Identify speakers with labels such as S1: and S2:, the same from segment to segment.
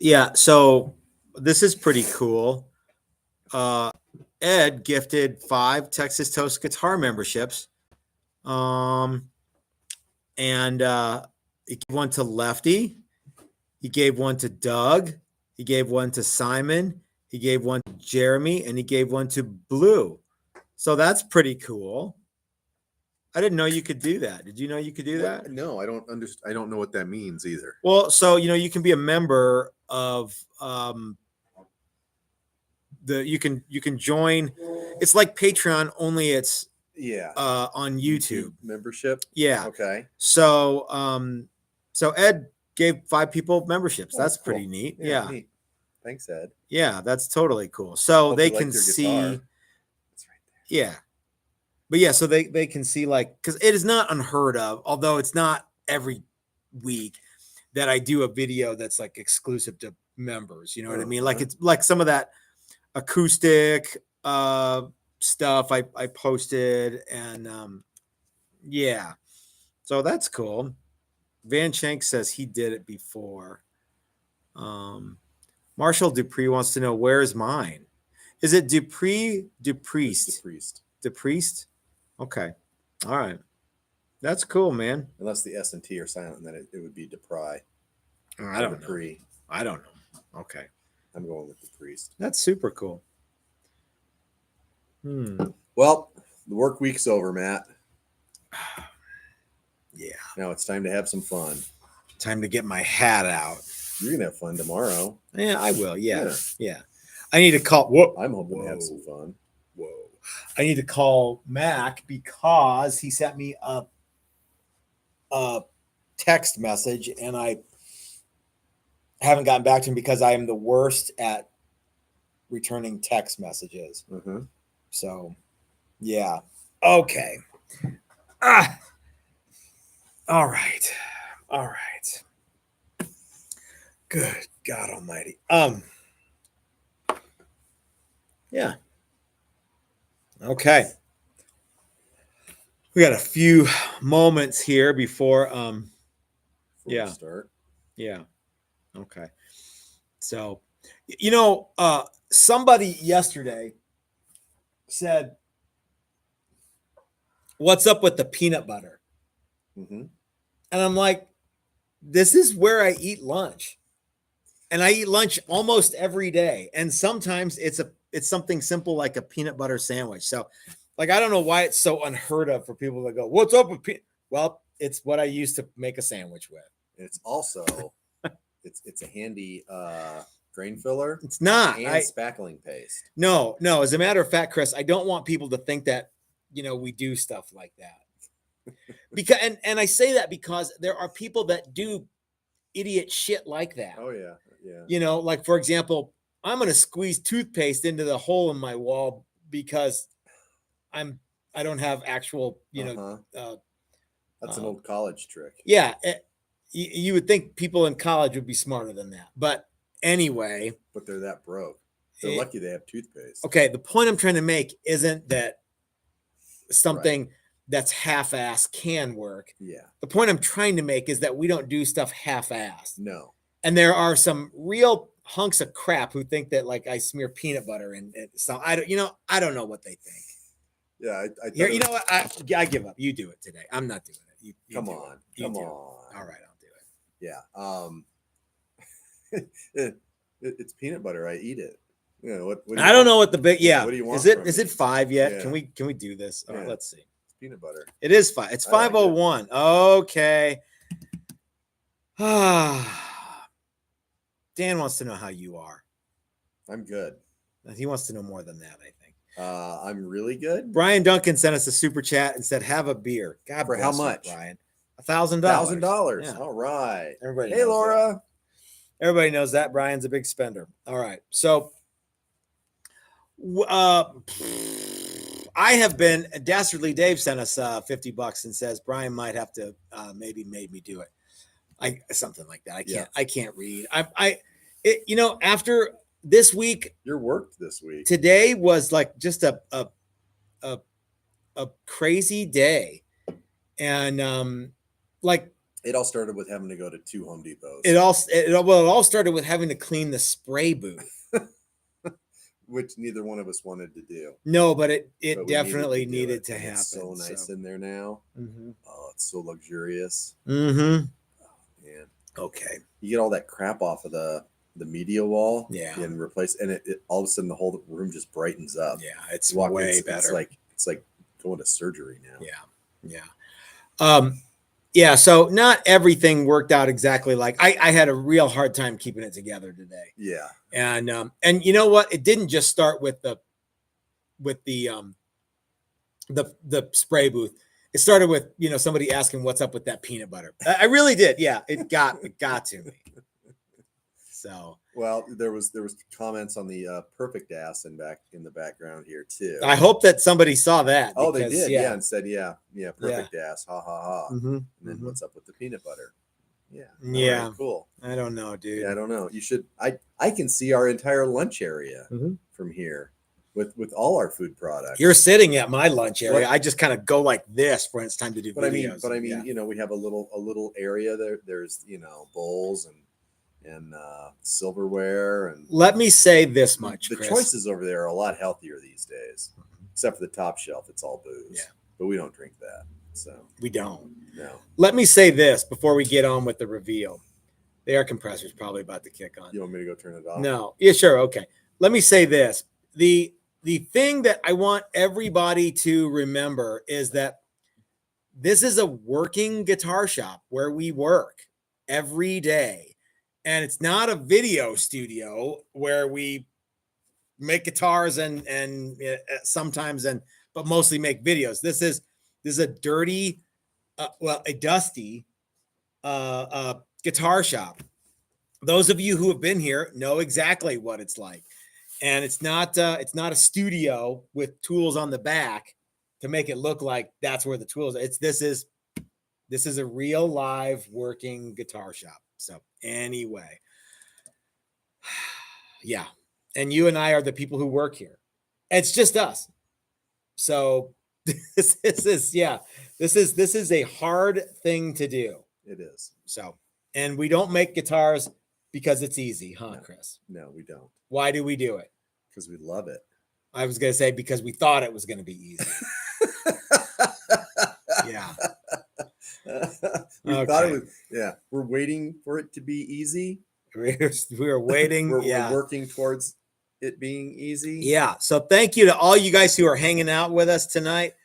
S1: Yeah, so this is pretty cool. Ed gifted 5 Texas Toast guitar memberships. Um, and he gave one to Lefty. He gave one to Doug. He gave one to Simon. He gave one to Jeremy, and he gave one to Blue. So that's pretty cool. I didn't know you could do that. Did you know you could do that?
S2: No, I don't understand. I don't know what that means either.
S1: Well, so you can be a member of you can join. It's like Patreon, only it's on YouTube
S2: membership.
S1: Yeah.
S2: Okay.
S1: So so Ed gave 5 people memberships. That's
S2: cool.
S1: pretty neat. Yeah.
S2: Neat. Thanks, Ed.
S1: Yeah, that's totally cool. So
S2: Hope
S1: they
S2: you liked
S1: can
S2: your
S1: see.
S2: guitar. That's right there.
S1: Yeah. But yeah, so they can see, like, because it is not unheard of, although it's not every week that I do a video that's like exclusive to members. You know what I mean? Like, it's like some of that acoustic stuff I posted, and yeah, so that's cool. Van Shank says he did it before. Marshall Dupree wants to know, where's mine? Is it Dupree? Dupriest? Dupriest? Okay. All right. That's cool, man.
S2: Unless the S and T are silent, then it would be Dupri.
S1: I don't know. I don't know. Okay.
S2: I'm going with the priest.
S1: That's super cool.
S2: Well, the work week's over, Matt.
S1: Yeah.
S2: Now it's time to have some fun.
S1: Time to get my hat out.
S2: You're gonna have fun tomorrow.
S1: Yeah, I will. Yeah. I need to call. Whoa.
S2: I'm hoping to have some fun.
S1: Whoa. I need to call Mac because he sent me a text message, and I haven't gotten back to him because I am the worst at returning text messages. So, yeah. Okay. All right. Good God Almighty. Yeah. Okay. We got a few moments here before
S2: we start.
S1: Yeah. Okay. So, somebody yesterday said, "What's up with the peanut butter?" And I'm like, this is where I eat lunch. And I eat lunch almost every day. And sometimes it's something simple like a peanut butter sandwich. So, like, I don't know why it's so unheard of for people to go, "What's up with peanut?" Well, it's what I used to make a sandwich with.
S2: It's also it's a handy grain filler.
S1: It's not
S2: and spackling paste.
S1: No. As a matter of fact, Chris, I don't want people to think that we do stuff like that. Because and I say that because there are people that do idiot shit like that.
S2: Oh yeah.
S1: Like, for example, I'm going to squeeze toothpaste into the hole in my wall because I don't have actual,
S2: that's an old college trick.
S1: Yeah. You would think people in college would be smarter than that. But anyway.
S2: But they're that broke. They're lucky they have toothpaste.
S1: Okay. The point I'm trying to make isn't that something that's half-assed can work.
S2: Yeah.
S1: The point I'm trying to make is that we don't do stuff half-assed.
S2: No.
S1: And there are some real hunks of crap who think that, like, I smear peanut butter and so I don't know what they think.
S2: Yeah,
S1: you know what? I give up. You do it today. I'm not doing it. You
S2: come on.
S1: All right, I'll
S2: do it. Yeah. It's peanut butter. I eat it. What do you
S1: I don't know what the big. Yeah.
S2: What do you want?
S1: Is it 5 yet? Yeah. Can we do this? All right, let's see.
S2: It's peanut butter.
S1: It is 5. It's 5:01. Okay. Dan wants to know how you are.
S2: I'm good.
S1: He wants to know more than that, I think.
S2: I'm really good.
S1: Brian Duncan sent us a super chat and said, "Have a beer." God
S2: for how much,
S1: Brian? $1,000.
S2: $1,000. Yeah. All right.
S1: Everybody.
S2: Hey, Laura.
S1: That. Everybody knows that Brian's a big spender. All right. So, I have been. Dastardly Dave sent us $50 and says Brian might have to maybe made me do it. Something like that. I can't read. After this week,
S2: your work this week.
S1: Today was like just a crazy day, and like
S2: It all started with having to go to 2 Home Depots.
S1: It all started with having to clean the spray booth.
S2: Which neither one of us wanted to do.
S1: No, but it
S2: But we
S1: definitely
S2: do
S1: needed
S2: it,
S1: to
S2: and
S1: happen.
S2: It's so nice in there now.
S1: Mm-hmm.
S2: Oh, it's so luxurious.
S1: Mm-hmm.
S2: Oh, man.
S1: Okay.
S2: You get all that crap off of the media wall,
S1: Yeah,
S2: and replace, and it all of a sudden the whole room just brightens up.
S1: Yeah, it's
S2: Walk in,
S1: way better.
S2: It's like going to surgery now.
S1: Yeah. So not everything worked out exactly like I had a real hard time keeping it together today.
S2: Yeah.
S1: And you know what? It didn't just start with the spray booth. It started with, somebody asking what's up with that peanut butter. I really did. Yeah, it got to me. So,
S2: well, there was comments on the perfect ass in the background here too.
S1: I hope that somebody saw that.
S2: Oh, they did. Yeah, and said, perfect ass. Ha ha ha.
S1: Mm-hmm.
S2: And then what's up with the peanut butter? Yeah.
S1: Yeah.
S2: Right, cool.
S1: I don't know, dude.
S2: Yeah, I don't know. You should. I can see our entire lunch area from here with all our food products.
S1: You're sitting at my lunch area. I just kind of go like this when it's time to do videos.
S2: But I mean, we have a little area there. There's bowls and silverware, and
S1: let me say this much:
S2: the
S1: Chris.
S2: choices over there are a lot healthier these days, except for the top shelf. It's all booze.
S1: Yeah,
S2: but we don't drink that, so
S1: we don't.
S2: No.
S1: Let me say this before we get on with the reveal. The air compressor is probably about to kick on.
S2: You want me to go turn it off?
S1: No. Yeah, sure. Okay. Let me say this: the thing that I want everybody to remember is that this is a working guitar shop where we work every day. And it's not a video studio where we make guitars and sometimes but mostly make videos. This is a dirty, a dusty guitar shop. Those of you who have been here know exactly what it's like. And it's not a studio with tools on the back to make it look like that's where the tools are. This is a real live working guitar shop. So anyway, yeah. And you and I are the people who work here. It's just us. So this is a hard thing to do.
S2: It is.
S1: So, and we don't make guitars because it's easy, huh, Chris?
S2: No, we don't.
S1: Why do we do it?
S2: Because we love it.
S1: I was going to say because we thought it was going to be easy. Yeah.
S2: We thought it was, we're waiting for it to be easy.
S1: We're waiting.
S2: We're working towards it being easy.
S1: Yeah. So thank you to all you guys who are hanging out with us tonight.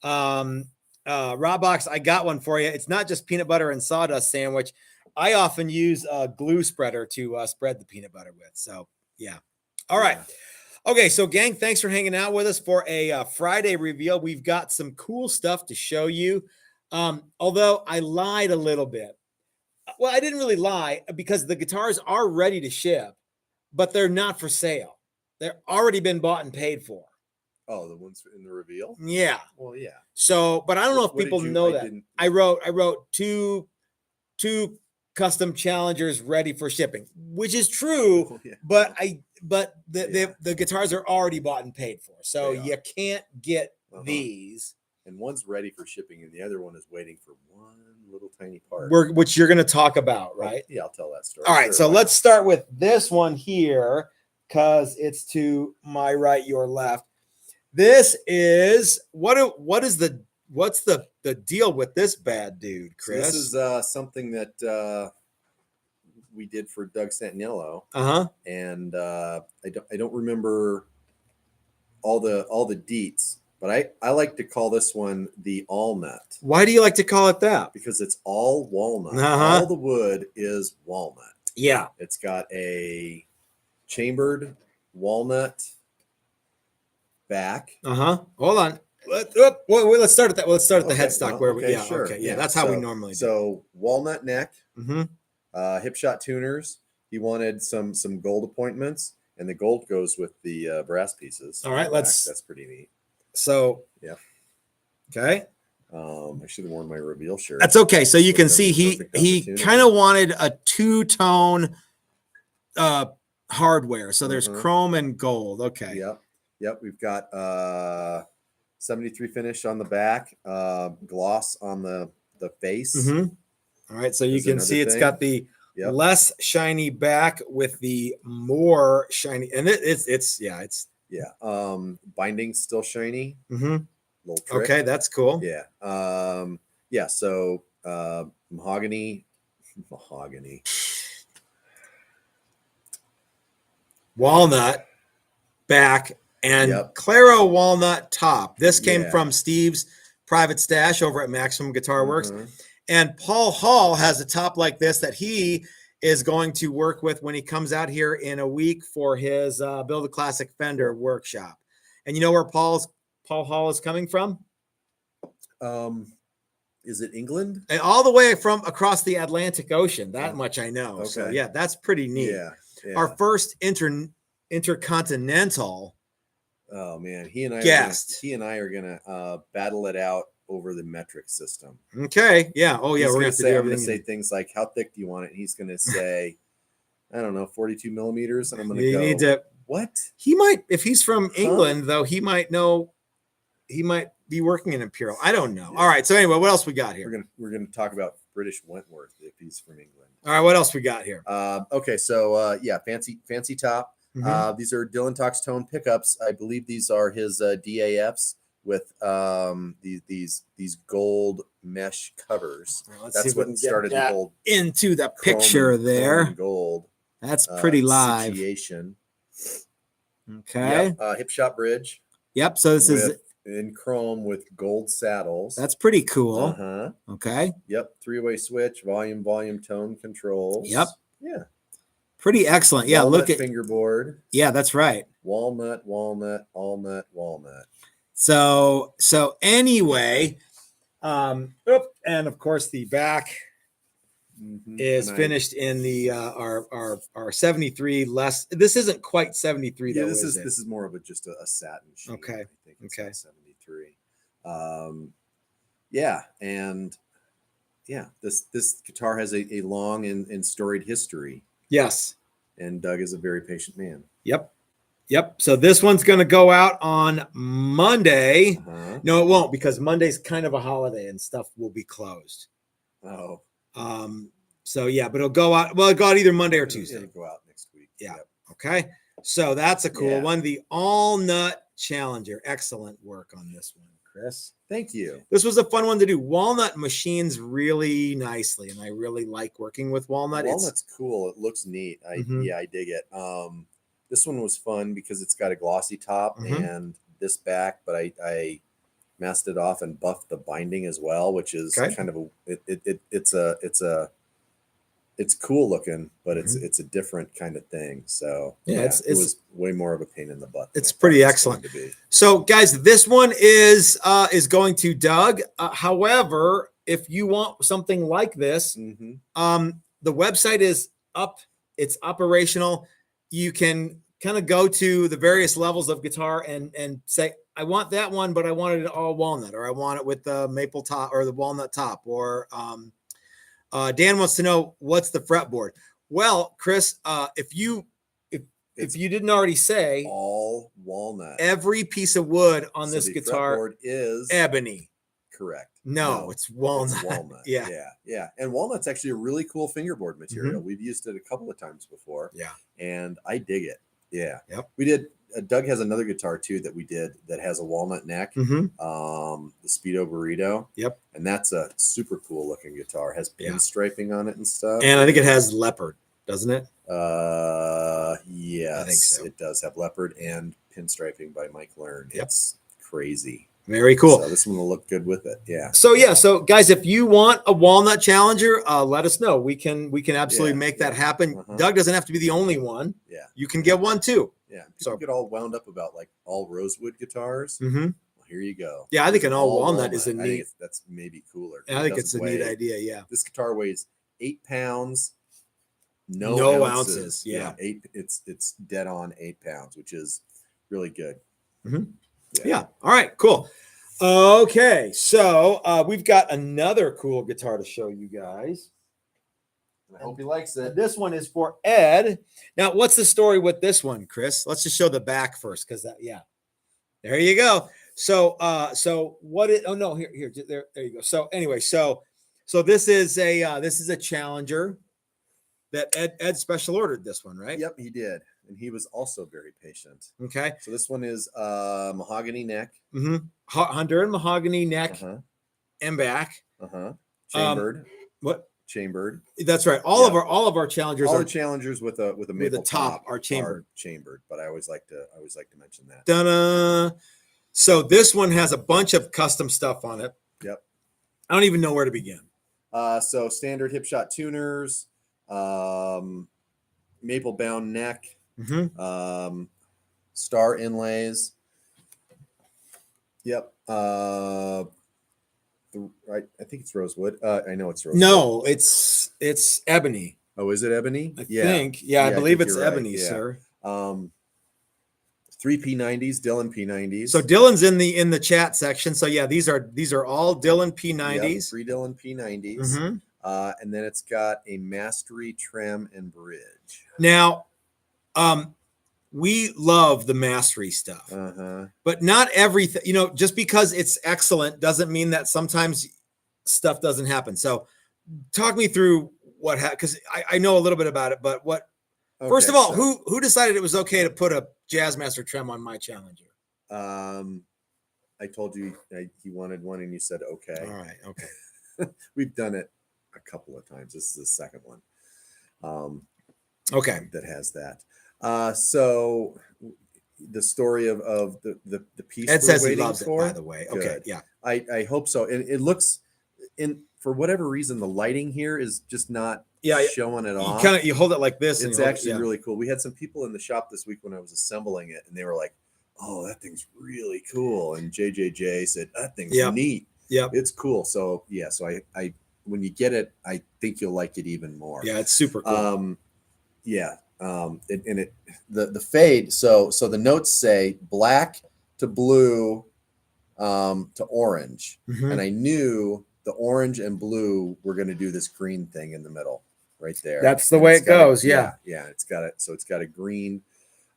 S1: Robbox, I got one for you. It's not just peanut butter and sawdust sandwich. I often use a glue spreader to spread the peanut butter with. So yeah. All right. Okay. So gang, thanks for hanging out with us for a Friday reveal. We've got some cool stuff to show you. Although I lied a little bit. Well, I didn't really lie because the guitars are ready to ship, but they're not for sale. They're already been bought and paid for.
S2: Oh, the ones in the reveal?
S1: Yeah.
S2: Well, yeah.
S1: So, but I don't know if people know that. I wrote two custom challengers ready for shipping, which is true, but the guitars are already bought and paid for. So you can't get these.
S2: And one's ready for shipping, and the other one is waiting for one little tiny part.
S1: Which you're going to talk about, right?
S2: Yeah, I'll tell that story.
S1: All right, so let's start with this one here, because it's to my right, your left. This is what's the deal with this bad dude, Chris?
S2: So this is something that we did for Doug Santinello. And I don't remember all the deets. But I like to call this one the Allnut.
S1: Why do you like to call it that?
S2: Because it's all walnut. All the wood is walnut.
S1: Yeah.
S2: It's got a chambered walnut back.
S1: Hold on. Let's start at that. Let's start at the headstock where we. Yeah.
S2: Sure.
S1: Okay. Yeah. That's how we normally do.
S2: So walnut neck. Hipshot tuners. He wanted some gold appointments, and the gold goes with the brass pieces.
S1: All right. That's
S2: pretty neat.
S1: So
S2: yeah.
S1: Okay.
S2: I should have worn my reveal shirt.
S1: That's okay. So you can see he kind of wanted a two-tone hardware. So there's chrome and gold. Okay.
S2: Yep. We've got 73 finish on the back, gloss on the face.
S1: All right, so you
S2: Is
S1: can
S2: another
S1: see it's
S2: thing.
S1: got the
S2: Yep.
S1: less shiny back with the more shiny, and it's
S2: Binding's still shiny.
S1: Mhm.
S2: Little trick.
S1: Okay, that's cool.
S2: Yeah. Yeah. So mahogany,
S1: Walnut back and
S2: Yep.
S1: Claro walnut top. This came
S2: Yeah.
S1: from Steve's private stash over at Maximum Guitar Works.
S2: Mhm.
S1: And Paul Hall has a top like this that he is going to work with when he comes out here in a week for his Build a Classic Fender workshop. And you know where Paul Hall is coming from?
S2: Is it England?
S1: And all the way from across the Atlantic Ocean. That
S2: Oh,
S1: much I know.
S2: okay.
S1: So yeah, that's pretty neat.
S2: Yeah.
S1: Our first intercontinental.
S2: Oh man, he and I are gonna battle it out over the metric system.
S1: Okay. Yeah. Oh yeah.
S2: He's
S1: We're
S2: gonna
S1: gonna
S2: say, I'm
S1: gonna
S2: say things like, "How thick do you want it?" And he's gonna say, "I don't know, 42 millimeters." And I'm gonna
S1: you
S2: go,
S1: need to.
S2: "What?"
S1: He might, if he's from England, though, he might know. He might be working in Imperial. I don't know.
S2: Yeah.
S1: All right. So anyway, what else we got here?
S2: We're gonna talk about British Wentworth if he's from England.
S1: All right. What else we got here?
S2: Okay. So yeah, fancy top.
S1: Mhm.
S2: These are Dylan Talks Tone pickups. I believe these are his DAFs with these gold mesh covers.
S1: Let's
S2: That's
S1: see if we
S2: what
S1: can get
S2: started the
S1: that
S2: whole
S1: into the
S2: chrome
S1: picture
S2: and
S1: there.
S2: gold.
S1: That's pretty live.
S2: Situation.
S1: Okay.
S2: Yep. Hipshot bridge.
S1: Yep. So this is
S2: in chrome with gold saddles.
S1: that's pretty cool.
S2: Uh-huh.
S1: Okay.
S2: Yep. 3-way switch, volume, tone controls.
S1: Yep.
S2: Yeah.
S1: Pretty excellent. Yeah.
S2: Walnut
S1: Look at
S2: fingerboard.
S1: Yeah, that's right.
S2: Walnut.
S1: So anyway, and of course the back is finished in the our 73 less. This isn't quite 73 though.
S2: This is more of just a satin sheen.
S1: Okay.
S2: I think it's
S1: Okay.
S2: 73. Yeah, and yeah, this guitar has a long and storied history.
S1: Yes.
S2: And Doug is a very patient man.
S1: Yep. So this one's going to go out on Monday.
S2: Uh-huh.
S1: No, it won't, because Monday's kind of a holiday and stuff will be closed.
S2: Oh.
S1: So yeah, but it'll go out. Well, it'll go out either Monday or Tuesday.
S2: It'll go out next week.
S1: Yeah.
S2: Yep.
S1: Okay. So that's a cool
S2: Yeah.
S1: one. The Walnut Challenger. Excellent work on this one, Chris.
S2: Thank you.
S1: This was a fun one to do. Walnut machines really nicely, and I really like working with walnut.
S2: Walnut's cool. It looks neat. I dig it. This one was fun because it's got a glossy top and this back, but I masked it off and buffed the binding as well, which is kind of it's cool looking, but it's a different kind of thing. So yeah, it was way more of a pain in the butt.
S1: It's pretty excellent. So guys, this one is going to Doug. However, if you want something like this, the website is up. It's operational. You can kind of go to the various levels of guitar and say, I want that one, but I wanted it all walnut, or I want it with the maple top or the walnut top, or Dan wants to know what's the fretboard. Well, Chris, if you didn't already say,
S2: all walnut.
S1: Every piece of wood on this guitar
S2: fretboard is
S1: ebony.
S2: Correct.
S1: No, it's walnut.
S2: It's walnut.
S1: Yeah.
S2: And walnut's actually a really cool fingerboard material. We've used it a couple of times before.
S1: Yeah.
S2: And I dig it. Yeah.
S1: Yep.
S2: We did. Doug has another guitar too that we did that has a walnut neck. The Speedo Burrito.
S1: Yep.
S2: And that's a super cool looking guitar. It has pinstriping on it and stuff.
S1: And I think it has leopard, doesn't it?
S2: Yes.
S1: I think so.
S2: It does have leopard and pinstriping by Mike Learn.
S1: Yep.
S2: It's crazy.
S1: Very cool.
S2: So this one will look good with it. Yeah.
S1: So guys, if you want a Walnut Challenger, let us know. We can absolutely make that happen. Doug doesn't have to be the only one.
S2: Yeah.
S1: You can get one too.
S2: Yeah. People get all wound up about like all rosewood guitars. Well, here you go.
S1: Yeah, I think an all walnut is a neat.
S2: I think that's maybe cooler.
S1: I think it's a neat idea. Yeah.
S2: This guitar weighs 8 pounds. No ounces.
S1: Yeah.
S2: It's dead on 8 pounds, which is really good.
S1: Yeah. All right, cool. Okay. So we've got another cool guitar to show you guys.
S2: I hope he likes it.
S1: This one is for Ed. Now, what's the story with this one, Chris? Let's just show the back first, because there you go. So what is? Oh no, here, there you go. So anyway, so So this is a Challenger that Ed special ordered this one, right?
S2: Yep, he did, and he was also very patient.
S1: Okay.
S2: So this one is mahogany neck.
S1: Honduran mahogany neck and back.
S2: Chambered.
S1: What?
S2: Chambered.
S1: That's right. All of our Challengers.
S2: All the Challengers with a maple top
S1: are chambered.
S2: But I always like to mention that.
S1: Ta-da. So this one has a bunch of custom stuff on it.
S2: Yep.
S1: I don't even know where to begin.
S2: So standard Hipshot tuners, maple bound neck, star inlays. Yep. I think it's rosewood. I know it's rosewood.
S1: No, it's ebony.
S2: Oh, is it ebony?
S1: I think. Yeah, I believe it's ebony, sir.
S2: 3 P90s, Dylan P90s.
S1: So Dylan's in the chat section. So yeah, these are all Dylan P90s.
S2: Yep, 3 Dylan P90s. And then it's got a Mastery trim and bridge.
S1: Now, we love the Mastery stuff, but not everything. Just because it's excellent doesn't mean that sometimes stuff doesn't happen. So, talk me through what happened, because I know a little bit about it. But what? Okay, first of all, who decided it was okay to put a Jazzmaster trim on my Challenger?
S2: I told you he wanted one, and you said okay.
S1: All right, okay.
S2: We've done it a couple of times. This is the second one.
S1: Okay,
S2: that has that. So the story of the piece
S1: Ed says
S2: he
S1: loves
S2: for,
S1: it, by the way.
S2: good.
S1: Okay, yeah.
S2: I hope so. And it looks for whatever reason, the lighting here is just not showing it off.
S1: You hold it like this.
S2: It's actually really cool. We had some people in the shop this week when I was assembling it, and they were like, "Oh, that thing's really cool." And JJJ said, "That thing's neat.
S1: Yeah,
S2: it's cool." So yeah, so I when you get it, I think you'll like it even more.
S1: Yeah, it's super cool.
S2: The fade. So the notes say black to blue, to orange, and I knew the orange and blue were going to do this green thing in the middle, right there.
S1: That's the way it goes. Yeah.
S2: It's got it. So it's got a green.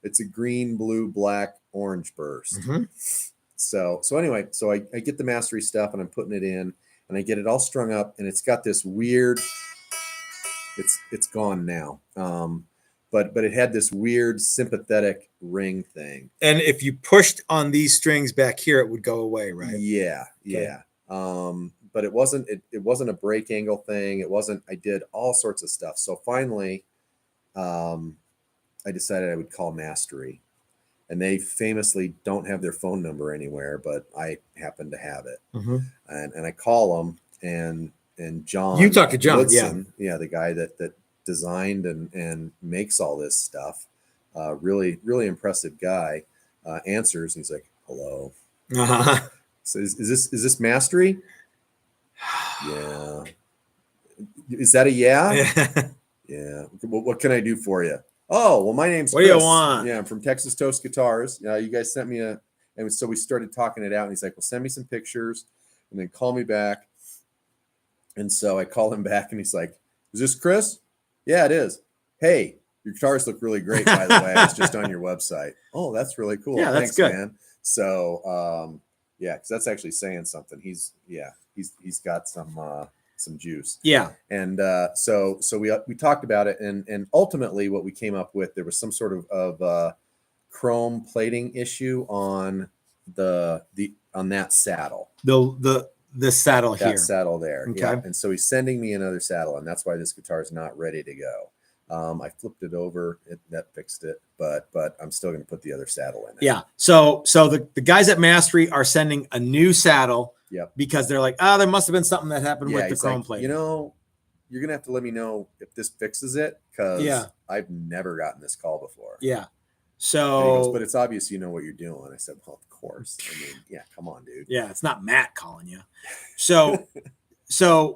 S2: It's a green, blue, black, orange burst. So anyway, so I get the Mastery stuff and I'm putting it in, and I get it all strung up, and it's got this weird. It's gone now. But it had this weird sympathetic ring thing.
S1: And if you pushed on these strings back here, it would go away, right?
S2: Yeah, okay. But it wasn't a break angle thing. It wasn't. I did all sorts of stuff. So finally, I decided I would call Mastery, and they famously don't have their phone number anywhere, but I happen to have it. And I call them, and John.
S1: You talk to John,
S2: Woodson, the guy that designed and makes all this stuff, really impressive guy, answers, and he's like, "Hello." So is this Mastery? Yeah. Is that a yeah? Yeah. What can I do for you? Oh, well, my name's Chris.
S1: What do you want?
S2: Yeah, I'm from Texas Toast Guitars. You guys sent me and so we started talking it out, and he's like, "Well, send me some pictures and then call me back." And so I call him back, and he's like, "Is this Chris?" "Yeah, it is." "Hey, your guitars look really great, by the way. I was just on your website." "Oh, that's really cool.
S1: Yeah,
S2: thanks,
S1: that's good,
S2: man." So, because that's actually saying something. He's got some juice.
S1: Yeah.
S2: And so we talked about it, and ultimately what we came up with, there was some sort of chrome plating issue on on that saddle.
S1: The saddle here.
S2: That saddle there.
S1: Okay.
S2: Yeah. And so he's sending me another saddle, and that's why this guitar is not ready to go. I flipped it over, that fixed it, but I'm still going to put the other saddle in it.
S1: Yeah. So the guys at Mastery are sending a new saddle.
S2: Yep.
S1: Because they're like, there must have been something that happened with the chrome plate.
S2: You're going to have to let me know if this fixes it, because I've never gotten this call before.
S1: Yeah.
S2: So, and he goes, but it's obvious you know what you're doing. I said, well, of course. I mean, yeah, come on, dude.
S1: Yeah, it's not Matt calling you. So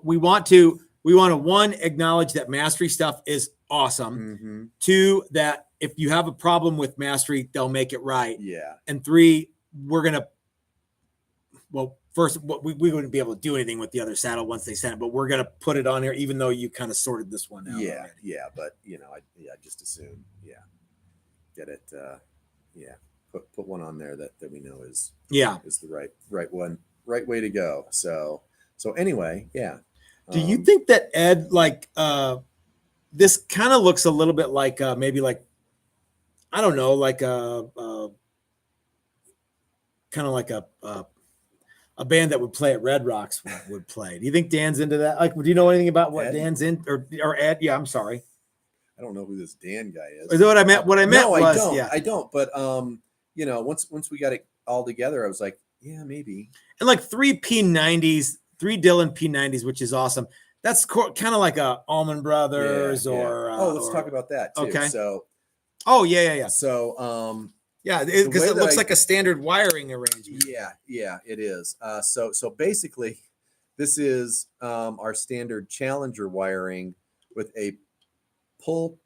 S1: we want to one, acknowledge that Mastery stuff is awesome. Two, that if you have a problem with Mastery, they'll make it right.
S2: Yeah.
S1: And three, we're gonna first, we wouldn't be able to do anything with the other saddle once they send it, but we're gonna put it on here, even though you kind of sorted this one out.
S2: Yeah,
S1: already.
S2: yeah, but I just assume, get it. Put one on there that we know is the right one, right way to go. So anyway, yeah.
S1: Do you think that Ed, like, this kind of looks a little bit like maybe like, I don't know, like kind of like a band that would play at Red Rocks would play. Do you think Dan's into that? Like, do you know anything about what
S2: Ed?
S1: Dan's in or Ed? Yeah, I'm sorry.
S2: I don't know who this Dan guy is.
S1: Is that what I meant? What I meant was,
S2: I don't.
S1: yeah.
S2: I don't. But you know, once we got it all together, I was like, yeah, maybe.
S1: And like 3 P90s, 3 Dylan P90s, which is awesome. That's kind of like a Allman Brothers or.
S2: Let's talk about that too.
S1: Okay.
S2: So.
S1: Oh yeah.
S2: So
S1: yeah, because it looks like a standard wiring arrangement.
S2: Yeah, it is. So basically, this is our standard Challenger wiring with a pull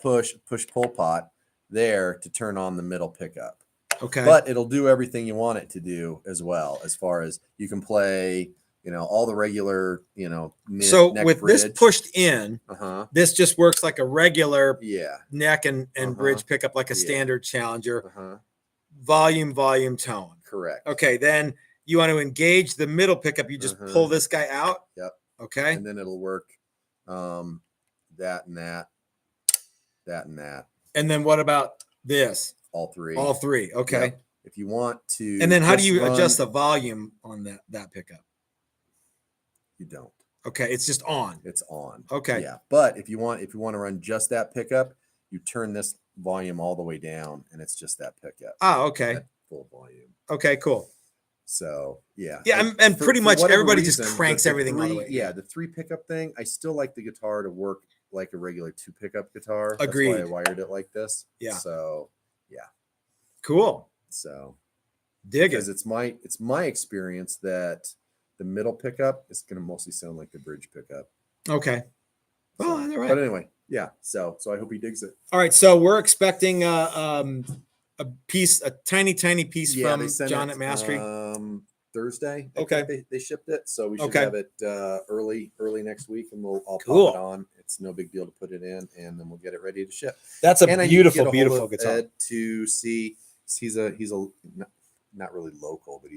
S2: push pull pot there to turn on the middle pickup.
S1: Okay.
S2: But it'll do everything you want it to do as well, as far as you can play, you know, all the regular, you know,
S1: so
S2: neck
S1: with
S2: bridge.
S1: this pushed in, this just works like a regular neck and bridge pickup, like a standard Challenger. Volume, tone.
S2: Correct.
S1: Okay, then you want to engage the middle pickup. You just pull this guy out.
S2: Yep.
S1: Okay.
S2: And then it'll work that and that.
S1: And then what about this?
S2: All three.
S1: Okay.
S2: Yep. If you want to.
S1: And then how do you adjust the volume on that pickup?
S2: You don't.
S1: Okay, it's just on.
S2: It's on.
S1: Okay.
S2: Yeah, but if you want to run just that pickup, you turn this volume all the way down, and it's just that pickup.
S1: Oh, okay.
S2: That full volume.
S1: Okay, cool.
S2: So yeah.
S1: And pretty much everybody
S2: reason,
S1: just cranks everything all the way.
S2: Yeah, the 3 pickup thing. I still like the guitar to work like a regular 2 pickup guitar.
S1: Agreed.
S2: That's why I wired it like this.
S1: Yeah.
S2: So yeah.
S1: Cool.
S2: So
S1: dig
S2: because
S1: it.
S2: It's my experience that the middle pickup is going to mostly sound like the bridge pickup.
S1: Okay. Well, all right.
S2: But anyway, yeah. So I hope he digs it.
S1: All right. So we're expecting a tiny piece from John at Mastery.
S2: Thursday.
S1: Okay.
S2: They shipped it, so we should have it early next week, and I'll pop it on. It's no big deal to put it in, and then we'll get it ready to ship.
S1: That's a beautiful guitar.
S2: Ed to see, he's not really local, but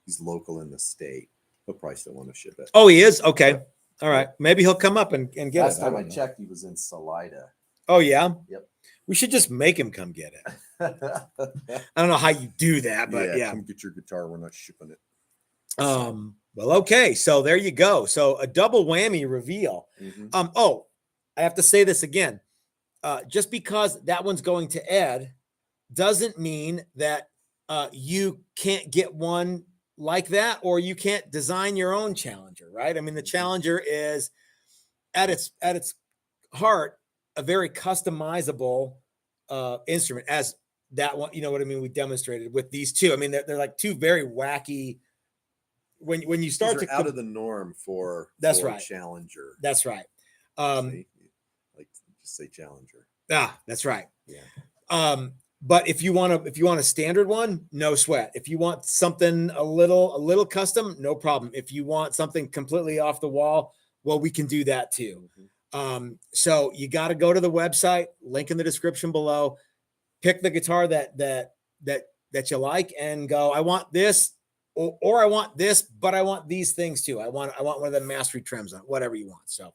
S2: he's local in the state. He'll probably still want to ship it.
S1: Oh, he is? Okay. All right. Maybe he'll come up and get it.
S2: Last time I checked, he was in Salida.
S1: Oh, yeah?
S2: Yep.
S1: We should just make him come get it. I don't know how you do that, but yeah.
S2: Come get your guitar. We're not shipping it.
S1: Well, okay. So there you go. So a double whammy reveal. Oh, I have to say this again. Just because that one's going to Ed doesn't mean that you can't get one like that, or you can't design your own Challenger, right? I mean, the Challenger is at its heart a very customizable instrument, as that one, you know what I mean? We demonstrated with these two. I mean, they're like two very wacky. When you start to
S2: out of the norm for
S1: right.
S2: Challenger.
S1: That's right.
S2: Just say Challenger.
S1: That's right.
S2: Yeah.
S1: But if you want a standard one, no sweat. If you want something a little custom, no problem. If you want something completely off the wall, well, we can do that too. So you got to go to the website, link in the description below, pick the guitar that you like, and go, I want this, or I want this, but I want these things too. I want one of the Mastery trims on it, whatever you want. So,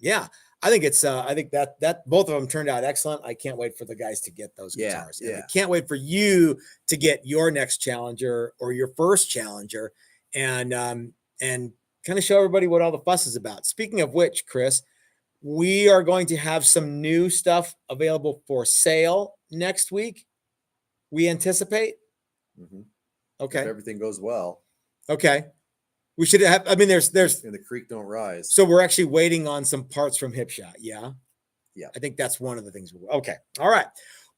S1: yeah. I think that both of them turned out excellent. I can't wait for the guys to get those guitars. Yeah. I can't wait for you to get your next Challenger or your first Challenger and kind of show everybody what all the fuss is about. Speaking of which, Chris, we are going to have some new stuff available for sale next week. We anticipate. Okay.
S2: If everything goes well.
S1: Okay. We should have, I mean, there's,
S2: and the creek don't rise.
S1: So we're actually waiting on some parts from Hipshot. Yeah.
S2: Yeah.
S1: I think that's one of the things. Okay. All right.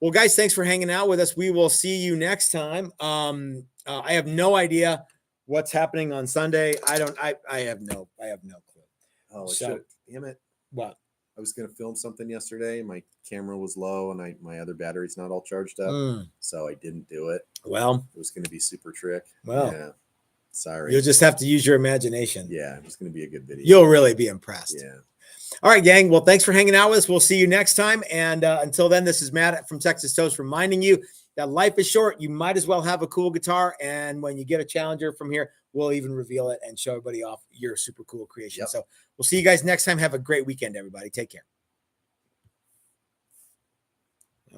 S1: Well, guys, thanks for hanging out with us. We will see you next time. I have no idea what's happening on Sunday. I have no clue.
S2: Oh, so, damn it.
S1: What?
S2: I was going to film something yesterday. My camera was low and my other battery's not all charged up. So I didn't do it.
S1: Well,
S2: it was going to be super trick.
S1: Well,
S2: yeah. Sorry.
S1: You'll just have to use your imagination.
S2: Yeah, it's going to be a good video.
S1: You'll really be impressed.
S2: Yeah.
S1: All right, gang. Well, thanks for hanging out with us. We'll see you next time. And until then, this is Matt from Texas Toast reminding you that life is short. You might as well have a cool guitar. And when you get a Challenger from here, we'll even reveal it and show everybody off your super cool creation.
S2: Yep.
S1: So we'll see you guys next time. Have a great weekend, everybody. Take care.